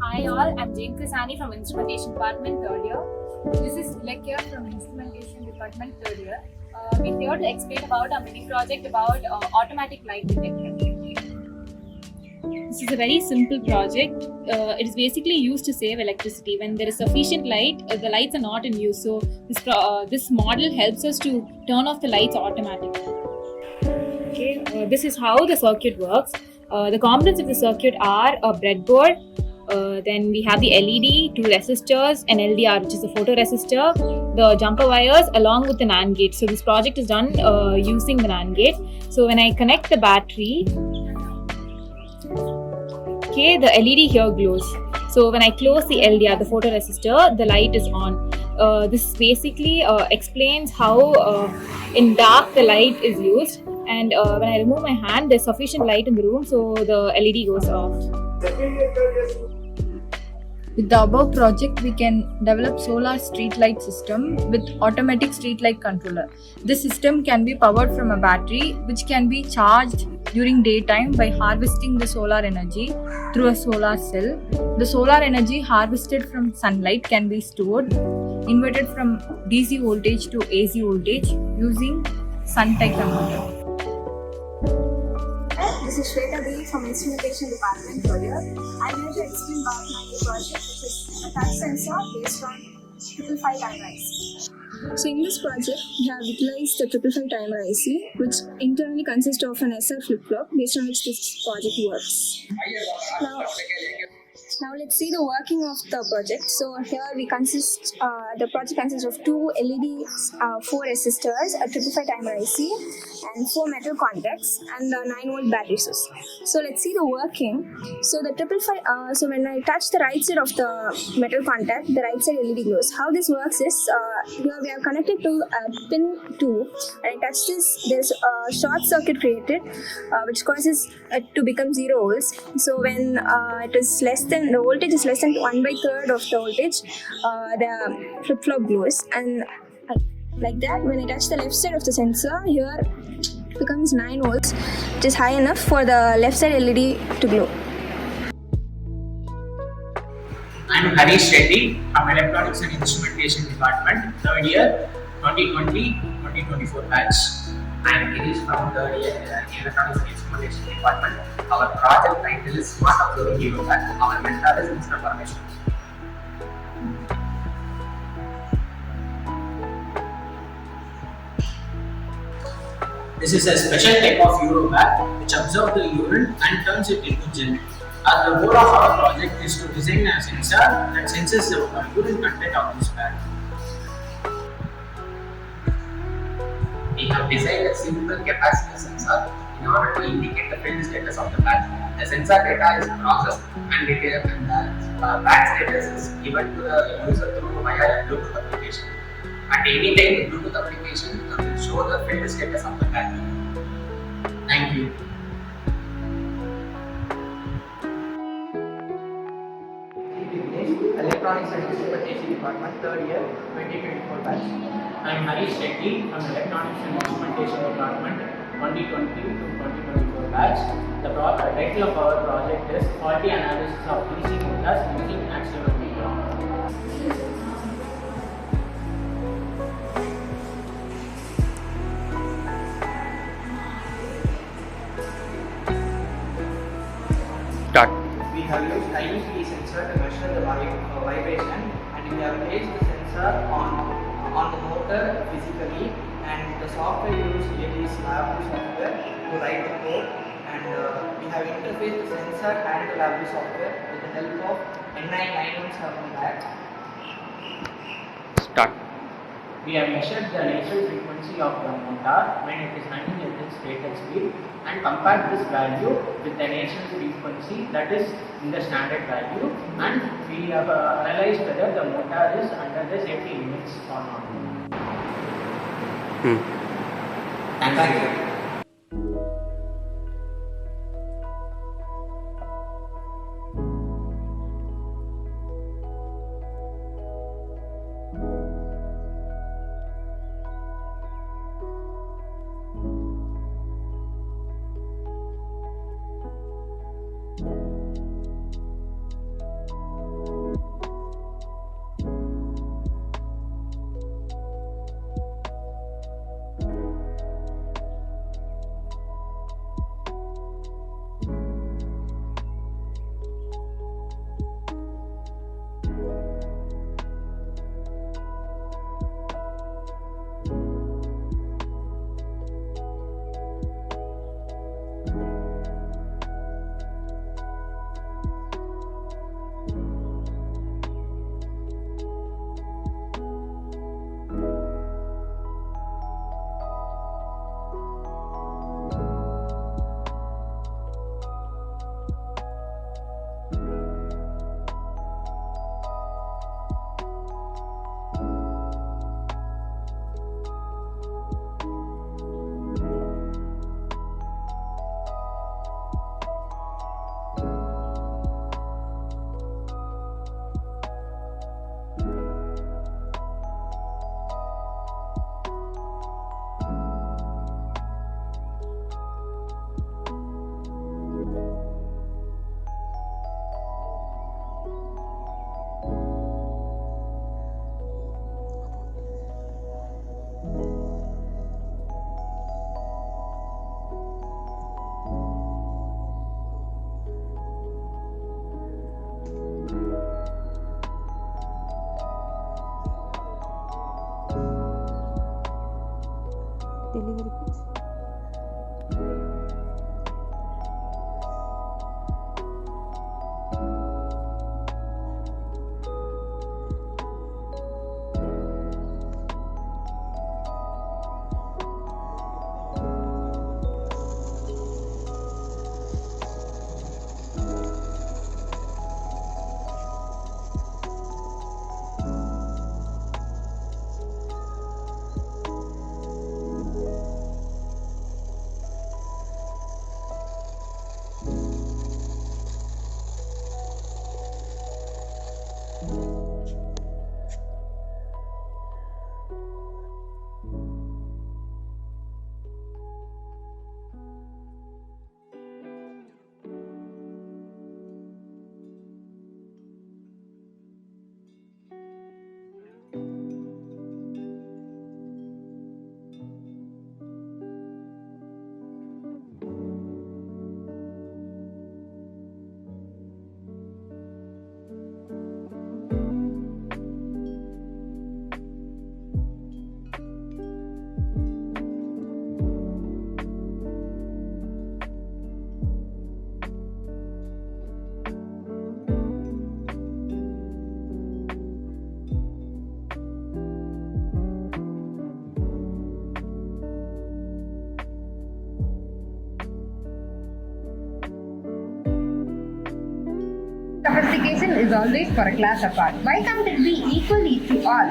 Hi all, I'm Jane Krisani from Instrumentation Department, third year. This is Tilak here from Instrumentation Department, third year. We're here to explain about our mini project about automatic light detector. This is a very simple project. It is basically used to save electricity. When there is sufficient light, the lights are not in use. So this model helps us to turn off the lights automatically. Okay, this is how the circuit works. The components of the circuit are a breadboard. Then we have the LED, two resistors, an LDR, which is a photoresistor, the jumper wires, along with the NAND gate. So this project is done using the NAND gate. So when I connect the battery, okay, the LED here glows. So when I close the LDR, the photoresistor, the light is on. This basically explains how in dark the light is used, and when I remove my hand, there's sufficient light in the room, so the LED goes off. With the above project, we can develop solar street light system with automatic street light controller. This system can be powered from a battery which can be charged during daytime by harvesting the solar energy through a solar cell. The solar energy harvested from sunlight can be stored, inverted from DC voltage to AC voltage using sun type converter. This is Shweta B from Instrumentation Department earlier. I'm here to explain about my new project, which is a touch sensor based on 555 timer IC. So in this project, we have utilized the 555 timer IC, which internally consists of an SR flip-flop based on which this project works. Now let's see the working of the project. So here the project consists of two LED, 4 resistors, a 555 timer IC, and 4 metal contacts, and a 9-volt battery source. So let's see the working. So the 555, so when I touch the right side of the metal contact, the right side LED glows. How this works is, here we are connected to pin 2, and I touch this, there's a short circuit created, which causes it to become 0 volts. So when it is the voltage is less than 1/3 of the voltage, the flip-flop glows, and like that, when I touch the left side of the sensor, here it becomes 9 volts, which is high enough for the left side LED to glow. I'm Harish Reddy from Electronics and Instrumentation Department, third year, 2020-2024 batch. I'm Girish from third year Electronics and Instrumentation Department. Our project title is Smart Observing Hero Lab. Our mentor is Instrumentation. This is a special type of Eurobag which observes the urine and turns it into gel. The goal of our project is to design a sensor that senses the urine content of this bag. We have designed a simple capacitor sensor in order to indicate the field status of the bag. The sensor data is processed and the bag status is given to the user through via Bluetooth application. At any time, the Bluetooth application will show the field status of the bag. Thank you. Electronics and Instrumentation Department, third year, 2024 batch. I am Harish Reddy from Electronics and Instrumentation Department, 2020 to 2024 batch. The title of our project is Quality Analysis of DC Motors using Accelerometer. Start. We have used IEP sensor to measure the vibration, and we have placed the sensor on the motor physically, and the software used here is Labru software to write the code, and we have interfaced the sensor and the Labru software with the help of N9917 bag. Start. We have measured the natural frequency of the motor when it is running at its rated speed and compared this value with the natural frequency that is in the standard value, and we have analyzed whether the motor is under the safety limits or not. Thank you. is always for a class apart. Why can't it be equally to all?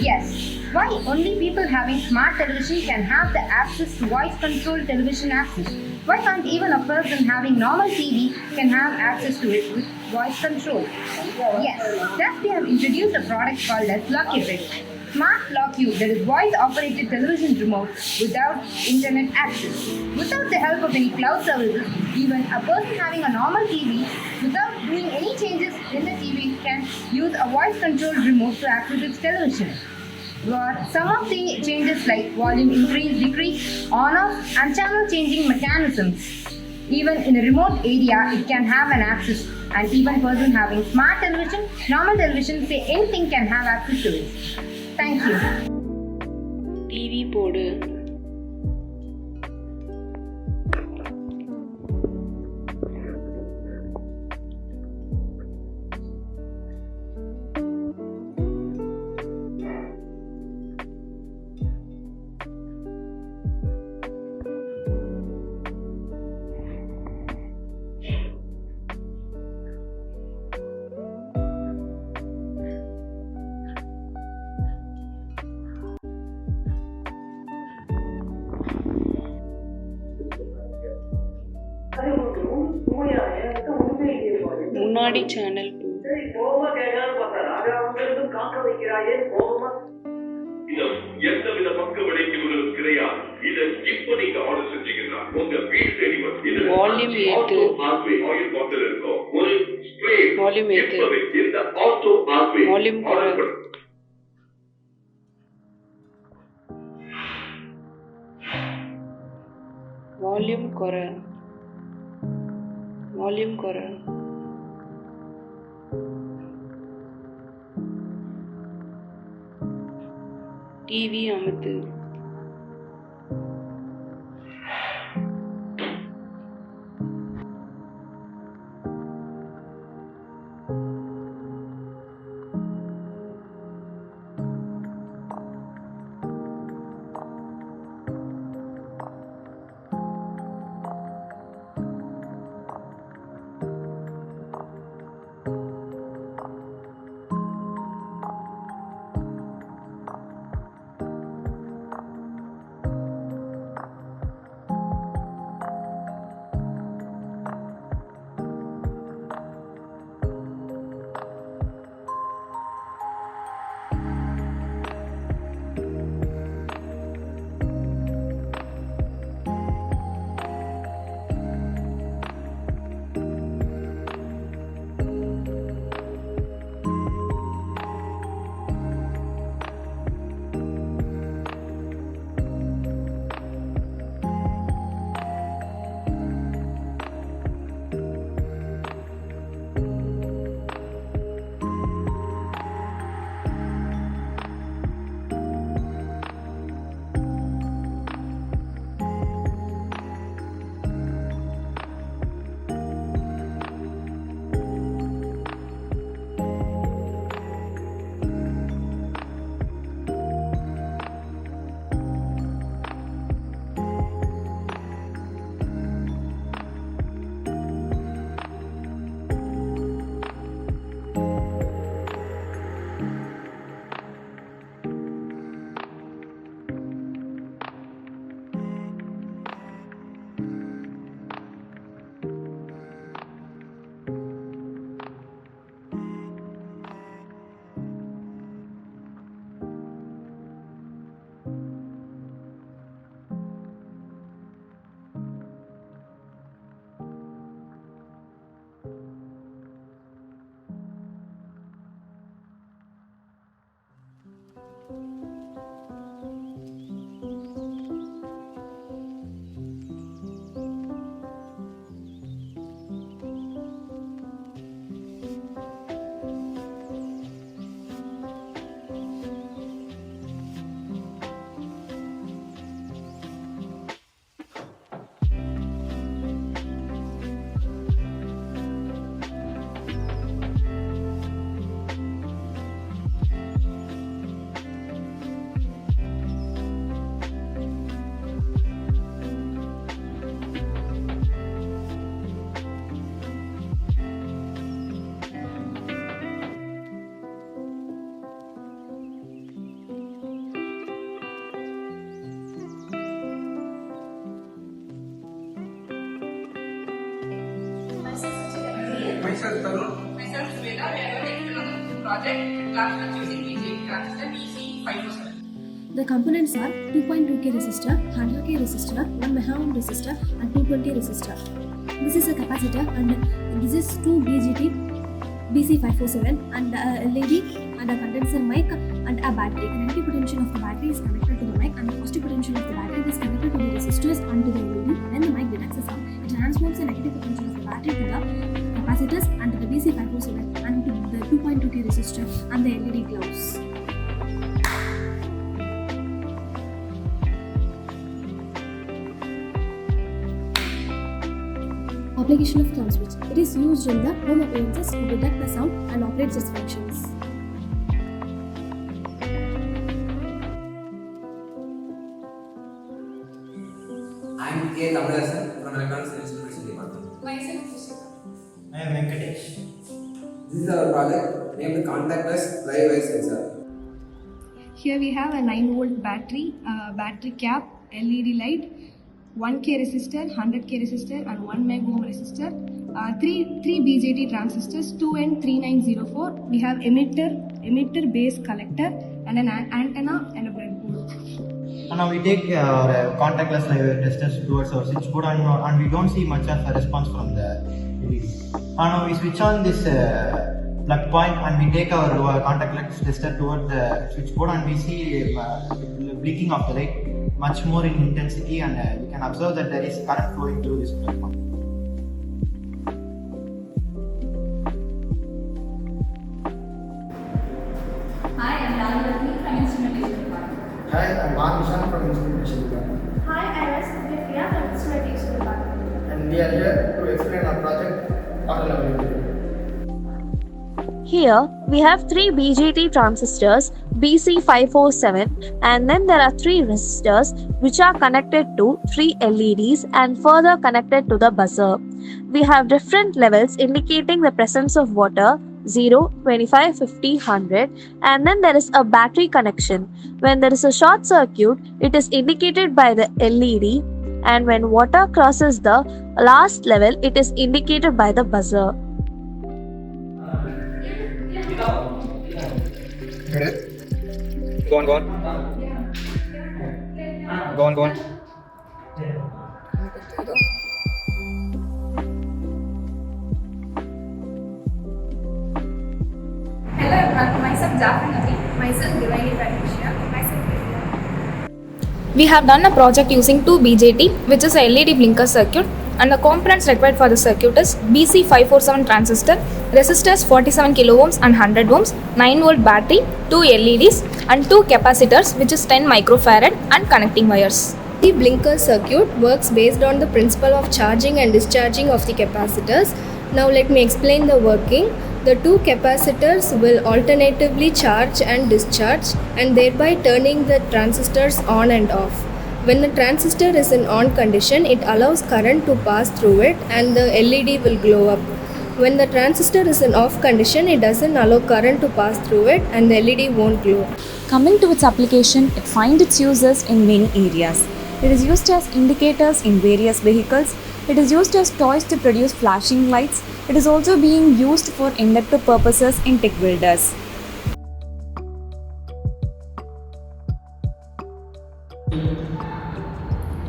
Yes. Why only people having smart television can have the access to voice controlled television access? Why can't even a person having normal TV can have access to it with voice control? Yes, thus we have introduced a product called as Lock Effect. Smart Lock U, that is voice operated television remote without internet access. Without the help of any cloud services, even a person having a normal TV without doing any changes in the TV can use a voice controlled remote to access its television. Or some of the changes like volume increase, decrease, on off and channel changing mechanisms. Even in a remote area, it can have an access, and even person having smart television, normal television, say anything can have access to it. Thank you. TV போடு. முன்னாடி channel போ. எந்தவித பக்க விளைவுகளும் கிடையாது. இதை இப்ப நீங்க ஆர்டர் செஞ்சீங்கன்னா உங்க வீடு தேடி வரும். வால்யூம் ஏத்து. ஆயில் பாட்டில் இருக்கும் ஒரு ஸ்ப்ரே. வால்யூம் ஏத்து. இந்த ஆட்டோ ஆர்வே வால்யூம் குறை. வால்யூம் குறை. வால்யூம் குறை. TV அமுத்து. Myself Tarun. Myself Sweta. We are going to do the project class using BJT transistor BC547. The components are 2.2K resistor, 100K resistor, 1 megaohm resistor and 220 resistor. This is a capacitor and this is 2 BGT BC547 and a LED and a condenser mic and a battery. The negative potential of the battery is connected to the mic and the positive potential of the battery is connected to the resistors and to the LED. When the mic detects a sound, it transforms the negative potential of the battery to the capacitors and to the BC547 and to the 2.2K resistor and the LED glows. Application of thumb switch. It is used in the home appliances to detect the sound and operate its functions. I am K. Tamarasan from Electronics and Instrumentation Department. Myself, Rishika. I am Venkatesh. This is our project named contactless live wire sensor. Here we have a 9-volt battery, battery cap, LED light, 1K resistor, 100K resistor and 1 megohm resistor, 3 BJT transistors, 2N3904. We have emitter base collector and an antenna and a breadboard. And now we take our contactless live wire testers towards our switchboard and we don't see much of a response from the LED. And now we switch on this plug point and we take our contactless tester toward the switchboard and we see blinking of the light much more in intensity and we can observe that there is current flowing through this plug point. Hi, I'm Dani from Instrumentation Department. Hi, I'm Bhavishan from Instrumentation Department. Hi, I'm Sophia from Instrumentation Department. And we are here to explain our project automatically. Here we have 3 BJT transistors BC547 and then there are 3 resistors which are connected to 3 LEDs and further connected to the buzzer. We have different levels indicating the presence of water 0, 25, 50, 100 and then there is a battery connection. When there is a short circuit, it is indicated by the LED and when water crosses the last level, it is indicated by the buzzer. Go on. Go on. Hello everyone, myself Jafar Nabi, myself Divine Patricia, myself Priya. We have done a project using 2 BJT, which is a LED blinker circuit, and the components required for the circuit is BC547 transistor, resistors 47 kilo ohms and 100 ohms, 9-volt battery, 2 LEDs and 2 capacitors which is 10 microfarad and connecting wires. The blinker circuit works based on the principle of charging and discharging of the capacitors. Now let me explain the working. The 2 capacitors will alternatively charge and discharge and thereby turning the transistors on and off. When the transistor is in on condition, it allows current to pass through it and the LED will glow up. When the transistor is in off condition, it doesn't allow current to pass through it and the LED won't glow. Coming to its application, it finds its uses in many areas. It is used as indicators in various vehicles. It is used as toys to produce flashing lights. It is also being used for inductive purposes in tech builders.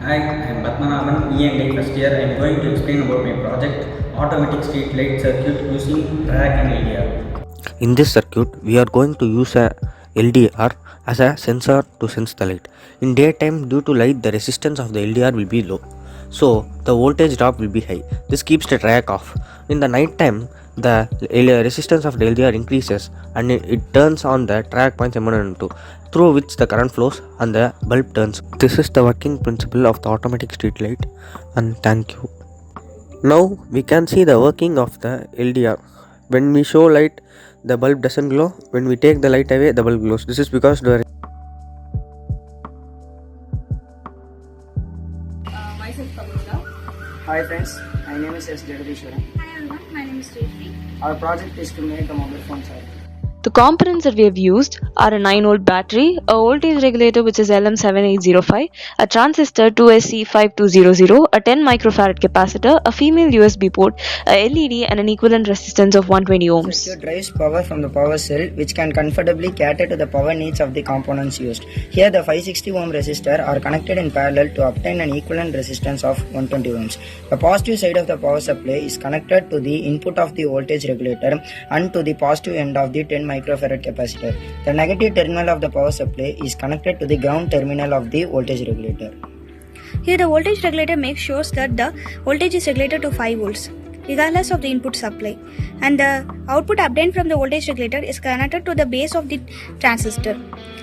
Hi, I am Padmanabhan, E&I first year. I am going to explain about my project, automatic street light circuit using track and LDR. In this circuit, we are going to use a LDR as a sensor to sense the light. In daytime, due to light, the resistance of the LDR will be low, so the voltage drop will be high. This keeps the track off. In the night time, the resistance of the LDR increases and it turns on the track points M1 and M2, through which the current flows and the bulb turns. This is the working principle of the automatic street light, and thank you. Now we can see the working of the LDR. When we show light, the bulb doesn't glow. When we take the light away, the bulb glows. This is because the Myself Pamela. Hi friends, my name is S. Jagadishwaran. Hi everyone, my name is Jayashree. Our project is to make a mobile phone charger. The components that we have used are a 9-volt battery, a voltage regulator which is LM7805, a transistor 2SC5200, a 10 microfarad capacitor, a female USB port, a LED and an equivalent resistance of 120 ohms. Circuit drives power from the power cell which can comfortably cater to the power needs of the components used. Here the 560 ohm resistor are connected in parallel to obtain an equivalent resistance of 120 ohms. The positive side of the power supply is connected to the input of the voltage regulator and to the positive end of the 10 microfarad capacitor. The negative terminal of the power supply is connected to the ground terminal of the voltage regulator. Here the voltage regulator makes sure that the voltage is regulated to 5 volts regardless of the input supply, and the output obtained from the voltage regulator is connected to the base of the transistor,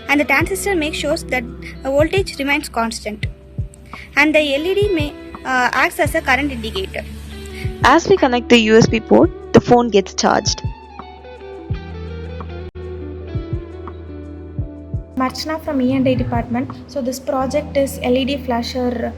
and the transistor makes sure that the voltage remains constant, and the LED acts as a current indicator. As we connect the USB port, the phone gets charged. Marchna from E&I department. So this project is LED flasher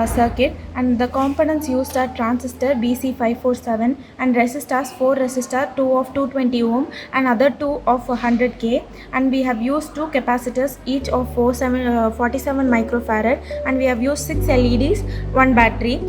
circuit, and the components used are transistor BC547 and resistors, 4 resistor, 2 of 220 ohm and other 2 of 100k, and we have used 2 capacitors each of 47 microfarad, and we have used 6 LEDs, 1 battery,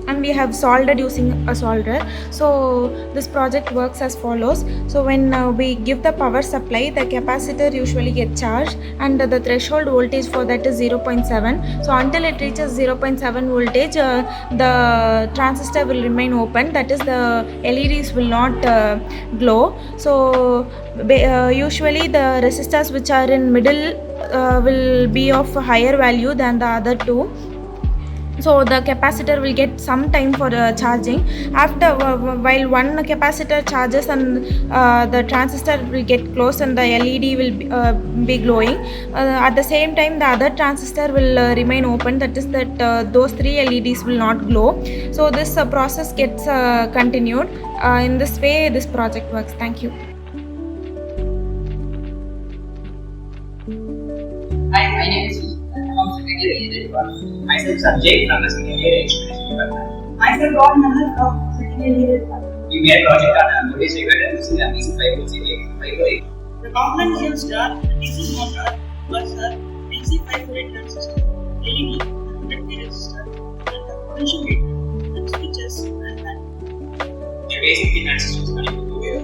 and we have soldered using a solder. So this project works as follows. So when we give the power supply, the capacitor usually gets charged, and the threshold voltage for that is 0.7. So until it reaches 0.7 voltage, the transistor will remain open, that is the LEDs will not glow. So usually the resistors which are in middle will be of higher value than the other two. So the capacitor will get some time for charging. After while one capacitor charges, and the transistor will get closed and the LED will be glowing. At the same time, the other transistor will remain open, that is that those 3 LEDs will not glow. So this process gets continued. In this way this project works. Thank you. Hi, my name is myself Sanjay from the second year Instrumentation department. Myself Ron Nanar from second year department. We made a project on a voltage regulator using a BC548. The components used are DC motor, buzzer, BC548 transistor, LED, conductor resistor, and the potentiometer, and switches and that. The basic transistor is connected to the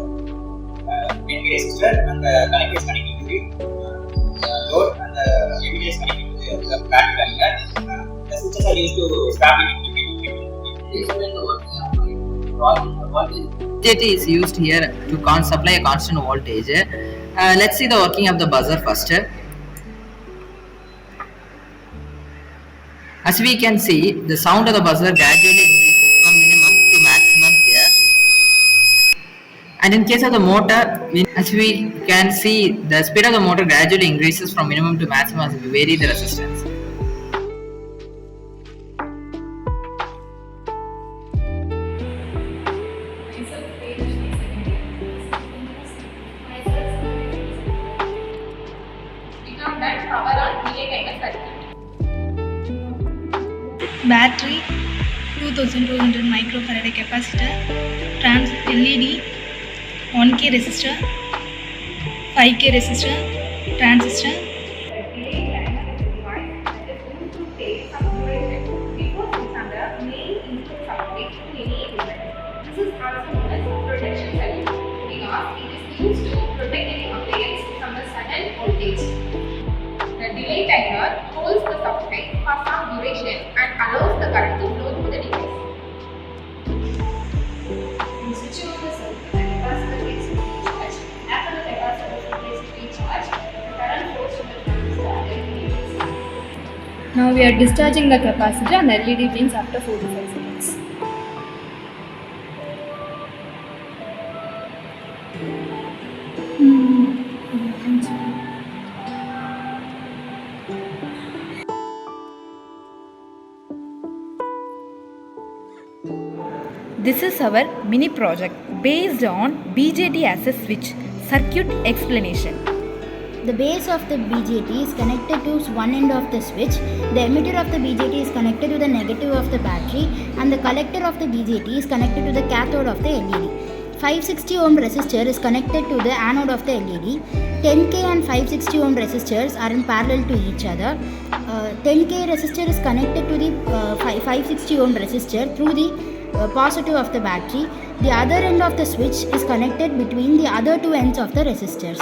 main resistor, and the connector is connected to the load, and the LED is connected to the battery terminal. The switches are used to start it. BJT is used here to supply a constant voltage. Let's see the working of the buzzer first. As we can see, the sound of the buzzer gradually increases from minimum to maximum here. And in case of the motor, as we can see, the speed of the motor gradually increases from minimum to maximum as we vary the resistance. Battery, 2200 microfarad capacitor, trans LED, 1k resistor, 5k resistor, transistor. This is also known as protection circuit because it is used to protect any appliance from the sudden voltage. The delay timer holds the supply for some duration and allows the current to flow through the device. In switching on the circuit, the capacitor gets recharged. After the capacitor gets recharged, the current flows to the transistor and LED. Now we are discharging the capacitor, and LED blinks after 4 to 5 seconds. This is our mini project based on BJT as a switch. Circuit explanation. The base of the BJT is connected to one end of the switch, the emitter of the BJT is connected to the negative of the battery, and the collector of the BJT is connected to the cathode of the LED. 560 ohm resistor is connected to the anode of the LED. 10K and 560 ohm resistors are in parallel to each other. 10K resistor is connected to the 560 ohm resistor through the positive of the battery. The other end of the switch is connected between the other two ends of the resistors.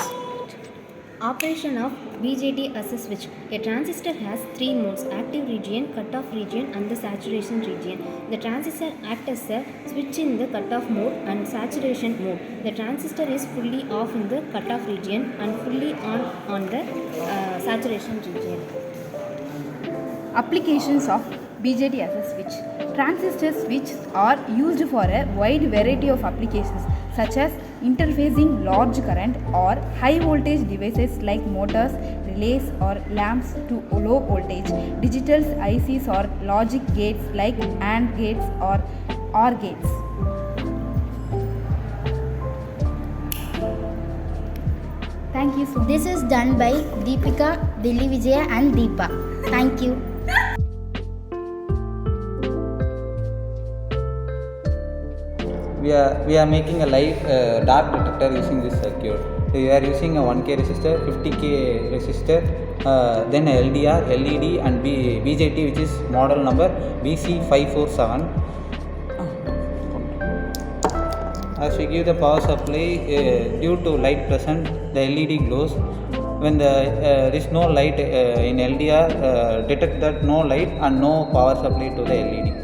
Operation of BJT as a switch. A transistor has three modes: active region, cutoff region and the saturation region. The transistor acts as a switch in the cutoff mode and saturation mode. The transistor is fully off in the cutoff region and fully on the saturation region. Applications of BJT as a switch. Transistor switches are used for a wide variety of applications such as interfacing large current or high voltage devices like motors, relays or lamps to low voltage, digital ICs or logic gates like AND gates or OR gates. Thank you so much. This is done by Deepika, Dilli Vijaya and Deepa. Thank you. We are making a live dark detector using this circuit. We are using a 1K resistor, 50K resistor, then a LDR, LED and BJT, which is model number BC547. As we give the power supply, due to light present, the LED glows. When there is no light in LDR, detect that no light and no power supply to the LED.